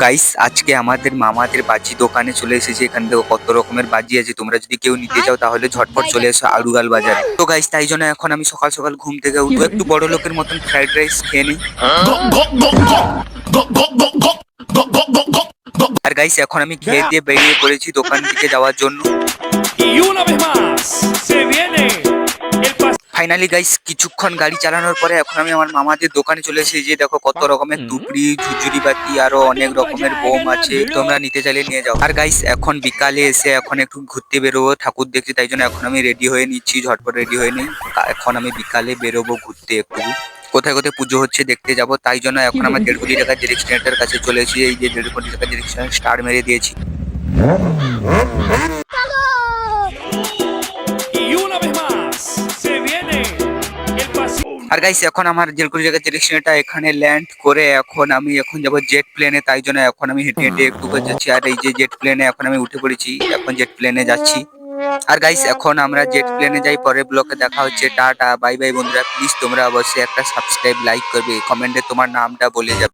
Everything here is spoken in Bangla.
গাইস আজকে আমাদের মামাদের বাজি দোকানে চলে এসেছে। এখান থেকে কত রকমের বাজি আছে, তোমরা যদি কেউ নিতে চাও তাহলে ঝটপট চলে এসো আড়ুগাল বাজারে। তো গাইস তাই জন্য এখন আমি সকাল সকাল ঘুম থেকে উঠবো, একটু বড় লোকের মতন ফ্রাইড রাইস খেয়ে নিই। আর গাইস এখন আমি খেয়ে দিয়ে বেরিয়ে পড়েছি দোকান থেকে যাওয়ার জন্য। ফাইনালি গাইস কিছুক্ষণ গাড়ি চালানোর পরে এখন আমি আমার মামাদের দোকানে চলে এসেছি। যে দেখো কত রকমের টুপড়ি, ঝুরঝুরি বাতি, আরো অনেক রকমের বোম আছে, তোমরা নিতে চাইলে নিয়ে যাও। আর গাইস এখন বিকালে এসে এখন একটু ঘুরতে বেরোবো, ঠাকুর দেখছি, তাই জন্য এখন আমি রেডি হয়ে নিচ্ছি, ঝটপট রেডি হয়ে নিই। এখন আমি বিকালে বেরোবো ঘুরতে, একটু কোথায় কোথায় পুজো হচ্ছে দেখতে যাব। তাই জন্য এখন আমার 1.5 কোটি টাকার ডিরেকশনের কাছে চলে এসেছি। এই যে 1.5 কোটি টাকার ডিরেকশন স্টার মেরে দিয়েছি। আর গাইস এখন আমার 1.5 কোটি টাকার ডিরেকশনটা এখানে ল্যান্ড করে এখন আমি যাব জেট প্লেনে। তাই জন্য এখন আমি হেঁটে হেঁটে একটু করে যাচ্ছি। আর এই যে জেট প্লেনে এখন আমি উঠে পড়েছি, এখন জেট প্লেনে যাচ্ছি। আর গাইস এখন আমরা জেট প্লেনে যাই, পরের ব্লকে দেখা হচ্ছে। টাটা বাই বাই বন্ধুরা, প্লিজ তোমরা অবশ্যই একটা সাবস্ক্রাইব লাইক করবে, কমেন্টে তোমার নামটা বলে যাবে।